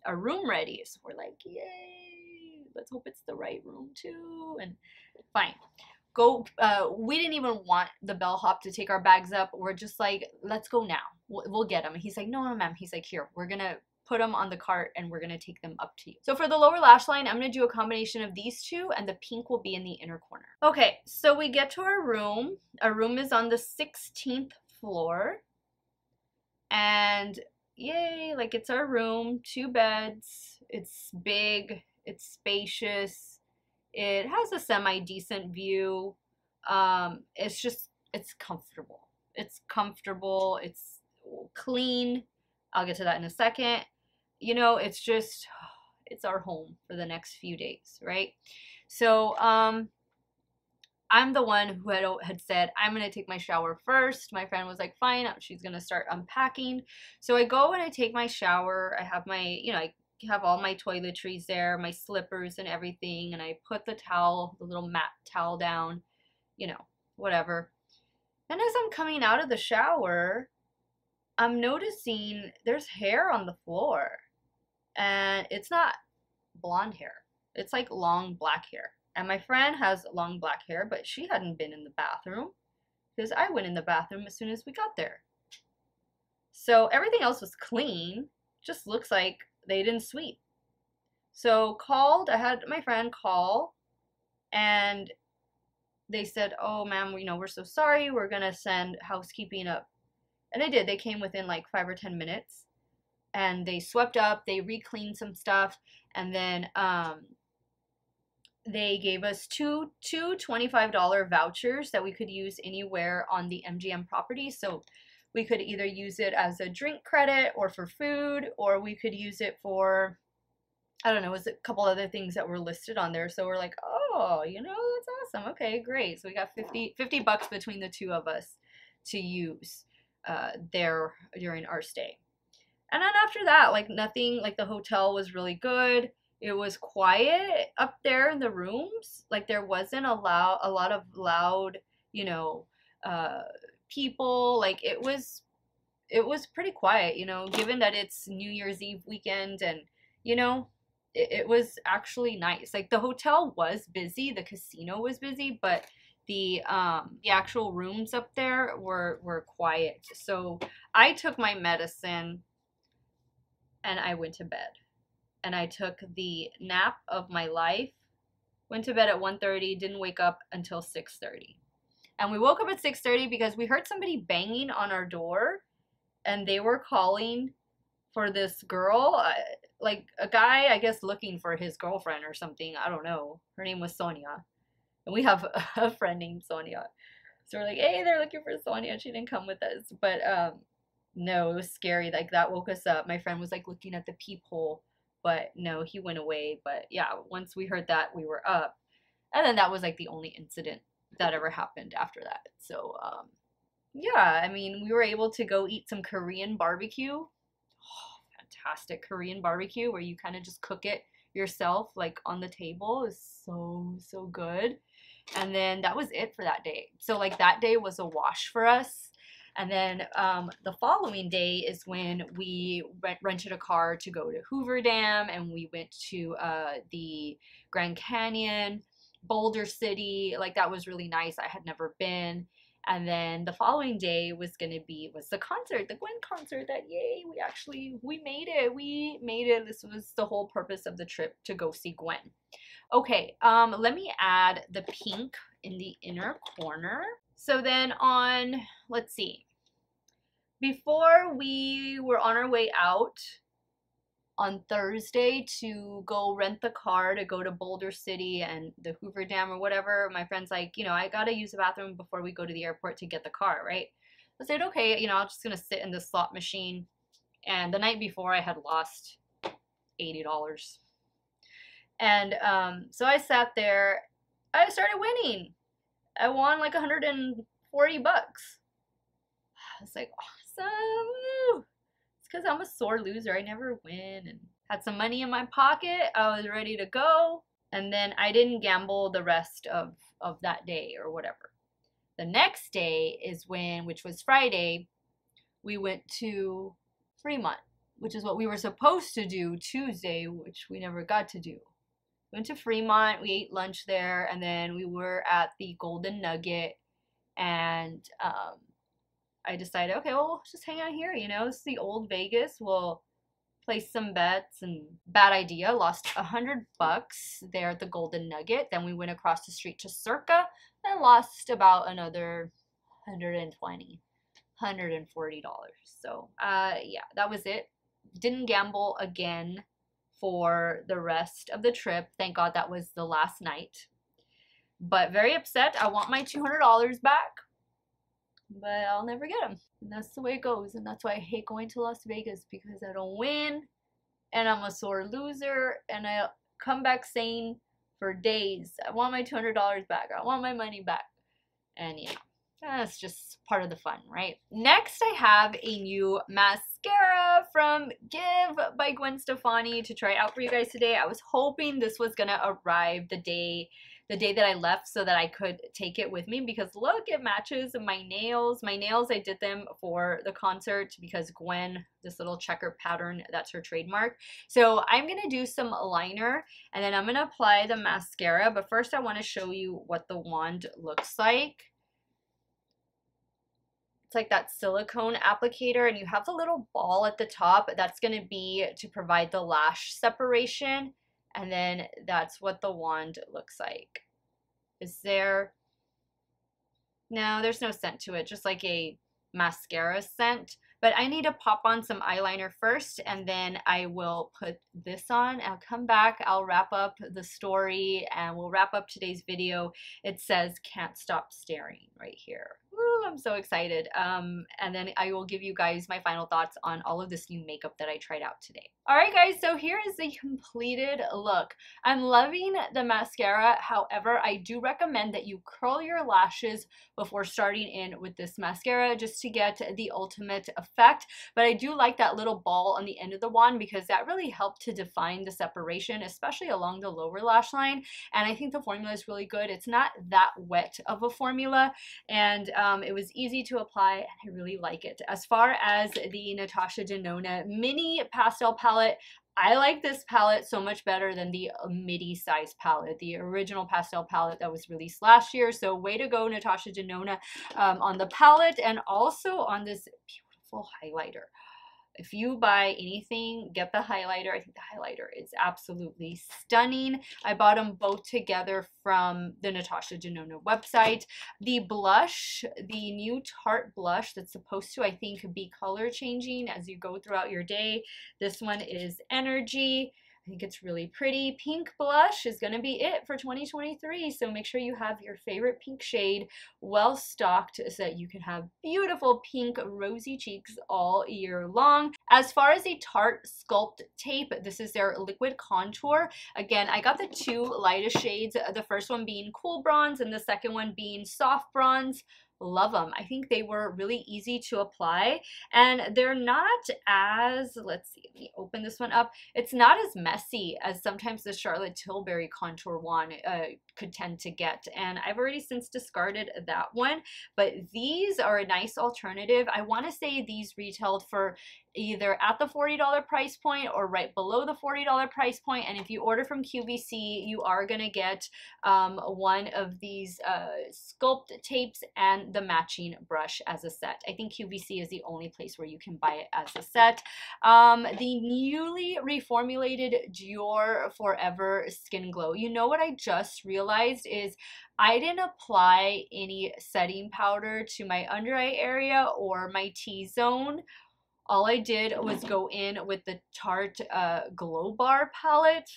room ready. So we're like, yay, let's hope it's the right room too. And fine. We didn't even want the bellhop to take our bags up. We're just like, let's go now. We'll get them. And he's like, no, no, ma'am. He's like, here, we're gonna put them on the cart and we're gonna take them up to you. So for the lower lash line, I'm gonna do a combination of these two, and the pink will be in the inner corner. Okay, so we get to our room. Our room is on the 16th floor. And yay, like it's our room, 2 beds. It's big, it's spacious. It has a semi-decent view. It's comfortable. It's comfortable, it's clean. I'll get to that in a second. You know, it's just, it's our home for the next few days, right? So, I'm the one who had said, I'm going to take my shower first. My friend was like, fine, she's going to start unpacking. So I go and I take my shower. I have my, you know, I have all my toiletries there, my slippers and everything. And I put the towel, the little mat towel down, you know, whatever. Then as I'm coming out of the shower, I'm noticing there's hair on the floor. And it's not blonde hair. It's like long black hair. And my friend has long black hair, but she hadn't been in the bathroom because I went in the bathroom as soon as we got there. So everything else was clean. Just looks like they didn't sweep. So I had my friend call, and they said, oh ma'am, you know, we're so sorry. We're going to send housekeeping up. And they did. They came within like 5 or 10 minutes. And they swept up, they re-cleaned some stuff, and then they gave us two $25 vouchers that we could use anywhere on the MGM property. So we could either use it as a drink credit or for food, or we could use it for, I don't know, it was a couple other things that were listed on there. So we're like, oh, you know, that's awesome. Okay, great. So we got $50 between the two of us to use there during our stay. And then after that, like nothing, like the hotel was really good. It was quiet up there in the rooms. Like there wasn't a lot of loud, you know, people. Like it was pretty quiet, you know, given that it's New Year's Eve weekend, and, you know, it was actually nice. Like the hotel was busy, the casino was busy, but the actual rooms up there were quiet. So I took my medicine and I went to bed. And I took the nap of my life, went to bed at 1:30, didn't wake up until 6:30. And we woke up at 6:30 because we heard somebody banging on our door, and they were calling for this girl, like a guy, I guess, looking for his girlfriend or something. I don't know. Her name was Sonia. And we have a friend named Sonia. So we're like, hey, they're looking for Sonia. She didn't come with us. But no, it was scary. Like that woke us up. My friend was like looking at the peephole, but no, he went away. But yeah, once we heard that, we were up. And then that was like the only incident that ever happened after that. So yeah, I mean, we were able to go eat some Korean barbecue. Oh, fantastic Korean barbecue where you kind of just cook it yourself, like on the table. Is so good. And then that was it for that day. So like that day was a wash for us. And then the following day is when we rented a car to go to Hoover Dam, and we went to the Grand Canyon, Boulder City. Like that was really nice. I had never been. And then the following day was the concert, the Gwen concert. That yay, we made it. We made it. This was the whole purpose of the trip, to go see Gwen. Okay, let me add the pink in the inner corner. So then let's see, before we were on our way out on Thursday to go rent the car to go to Boulder City and the Hoover Dam or whatever, my friend's like, you know, I gotta use the bathroom before we go to the airport to get the car, right? I said, okay, you know, I'm just gonna sit in the slot machine. And the night before I had lost $80. And so I sat there, I started winning. I won like $140. It's like awesome. Woo. It's because I'm a sore loser. I never win. And had some money in my pocket. I was ready to go. And then I didn't gamble the rest of that day or whatever. The next day is when, which was Friday, we went to Fremont, which is what we were supposed to do Tuesday, which we never got to do. Went to Fremont, we ate lunch there, and then we were at the Golden Nugget, and I decided, okay, well, we'll just hang out here, you know, this is the old Vegas, we'll place some bets, and bad idea, lost $100 there at the Golden Nugget. Then we went across the street to Circa and lost about another $120, $140. So yeah, that was it. Didn't gamble again for the rest of the trip. Thank God that was the last night. But very upset. I want my $200 back, but I'll never get them. And that's the way it goes. And that's why I hate going to Las Vegas, because I don't win and I'm a sore loser and I come back sane for days. I want my $200 back. I want my money back. And yeah, that's just part of the fun, right? Next, I have a new mascara from Give by Gwen Stefani to try out for you guys today. I was hoping this was gonna arrive the day that I left so that I could take it with me, because look, it matches my nails. My nails, I did them for the concert because Gwen, this little checker pattern, that's her trademark. So I'm gonna do some liner and then I'm gonna apply the mascara. But first I wanna show you what the wand looks like. It's like that silicone applicator, and you have the little ball at the top. That's going to be to provide the lash separation, and then that's what the wand looks like. Is there... No, there's no scent to it, just like a mascara scent. But I need to pop on some eyeliner first, and then I will put this on. I'll come back, I'll wrap up the story, and we'll wrap up today's video. It says "Can't Stop Staring" right here. Woo, I'm so excited. And then I will give you guys my final thoughts on all of this new makeup that I tried out today. Alright guys, so here is the completed look. I'm loving the mascara. However, I do recommend that you curl your lashes before starting in with this mascara, just to get the ultimate effect. But I do like that little ball on the end of the wand, because that really helped to define the separation, especially along the lower lash line. And I think the formula is really good. It's not that wet of a formula, and it was easy to apply, and I really like it. As far as the Natasha Denona mini pastel palette, I like this palette so much better than the midi size palette, the original pastel palette that was released last year. So way to go, Natasha Denona, on the palette, and also on this beautiful highlighter. If you buy anything, get the highlighter. I think the highlighter is absolutely stunning. I bought them both together from the Natasha Denona website. The blush, the new Tarte blush that's supposed to, I think, be color changing as you go throughout your day. This one is Energy. I think it's really pretty. Pink blush is going to be it for 2023, so make sure you have your favorite pink shade well stocked so that you can have beautiful pink rosy cheeks all year long. As far as a Tarte Sculpt Tape, this is their liquid contour. Again, I got the two lightest shades, the first one being Cool Bronze and the second one being Soft Bronze. Love them. I think they were really easy to apply, and they're not as, let's see, let me open this one up. It's not as messy as sometimes the Charlotte Tilbury contour one could tend to get, and I've already since discarded that one, but these are a nice alternative. I want to say these retailed for either at the $40 price point or right below the $40 price point, and if you order from QVC, you are going to get one of these sculpt tapes and the matching brush as a set. I think QVC is the only place where you can buy it as a set. The newly reformulated Dior Forever Skin Glow. You know what I just realized is I didn't apply any setting powder to my under eye area or my T-zone. All I did was go in with the Tarte Glow Bar palette.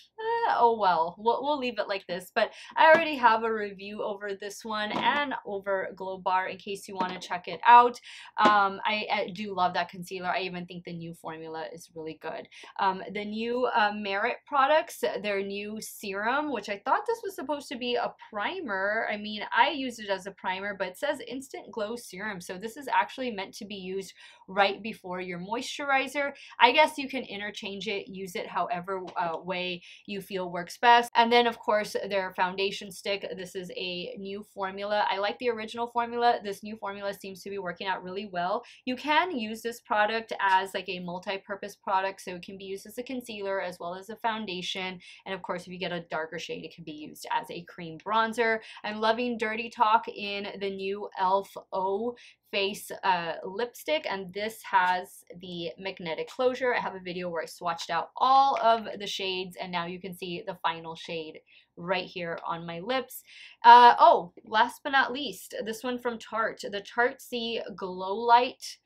Oh well, we'll leave it like this. But I already have a review over this one and over Glow Bar in case you want to check it out. I do love that concealer. I even think the new formula is really good. The new Merit products, their new serum, which I thought this was supposed to be a primer. I mean, I used it as a primer, but it says Instant Glow Serum. So this is actually meant to be used right before your moisturizer. I guess you can interchange it, use it however way you feel works best. And then of course their foundation stick. This is a new formula. I like the original formula. This new formula seems to be working out really well. You can use this product as like a multi-purpose product, so it can be used as a concealer as well as a foundation. And of course, if you get a darker shade, it can be used as a cream bronzer. I'm loving Dirty Talk in the new e.l.f. O face lipstick, and this has the magnetic closure. I have a video where I swatched out all of the shades, and now you can see the final shade right here on my lips. Oh, last but not least, this one from Tarte, the Tarte C Glow Light.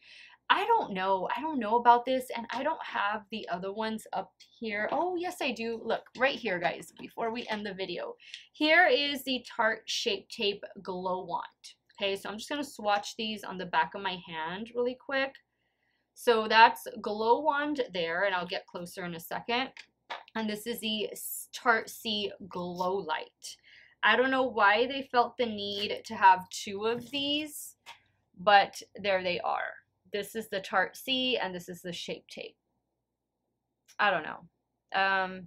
I don't know about this, and I don't have the other ones up here. Oh, yes, I do. Look, right here, guys, before we end the video. Here is the Tarte Shape Tape Glow Wand. Okay, so I'm just going to swatch these on the back of my hand really quick. So that's Glow Wand there, and I'll get closer in a second. And this is the Tarte C Glow Light. I don't know why they felt the need to have two of these, but there they are. This is the Tarte C, and this is the Shape Tape. I don't know.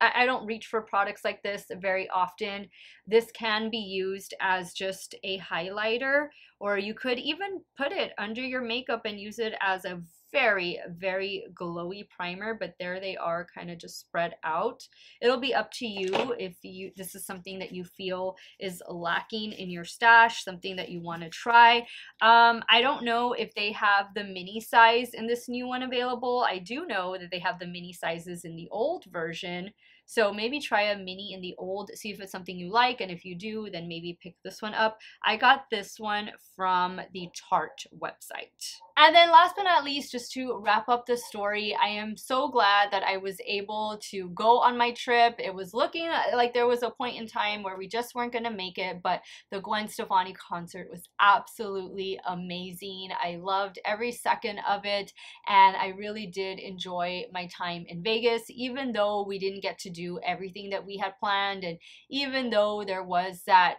I don't reach for products like this very often. This can be used as just a highlighter, or you could even put it under your makeup and use it as a very, very glowy primer, but there they are, kind of just spread out. It'll be up to you if this is something that you feel is lacking in your stash, something that you want to try. I don't know if they have the mini size in this new one available. I do know that they have the mini sizes in the old version. So maybe try a mini in the old, see if it's something you like, and if you do, then maybe pick this one up. I got this one from the Tarte website. And then last but not least, just to wrap up the story, I am so glad that I was able to go on my trip. It was looking like there was a point in time where we just weren't going to make it, but the Gwen Stefani concert was absolutely amazing. I loved every second of it, and I really did enjoy my time in Vegas, even though we didn't get to do everything that we had planned, and even though there was that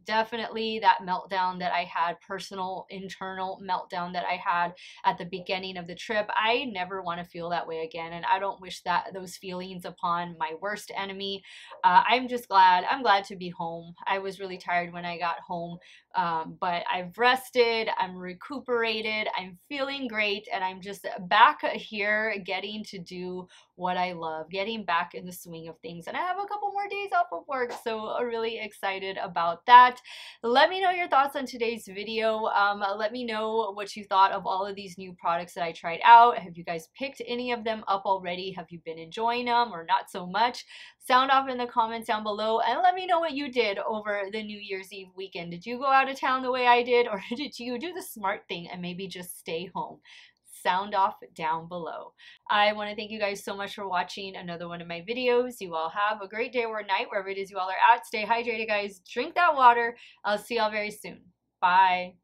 definitely that meltdown that I had, personal internal meltdown that I had at the beginning of the trip. I never want to feel that way again, and I don't wish those feelings upon my worst enemy. I'm glad to be home. I was really tired when I got home, but I've rested, I'm recuperated, I'm feeling great, and I'm just back here getting to do what I love, getting back in the swing of things. And I have a couple more days off of work, so I'm really excited about that. Let me know your thoughts on today's video. Let me know what you thought of all of these new products that I tried out. Have you guys picked any of them up already? Have you been enjoying them or not so much? Sound off in the comments down below, and let me know what you did over the New Year's Eve weekend. Did you go out of town the way I did, or did you do the smart thing and maybe just stay home? Sound off down below. I want to thank you guys so much for watching another one of my videos. You all have a great day or night, wherever it is you all are at. Stay hydrated, guys. Drink that water. I'll see y'all very soon. Bye.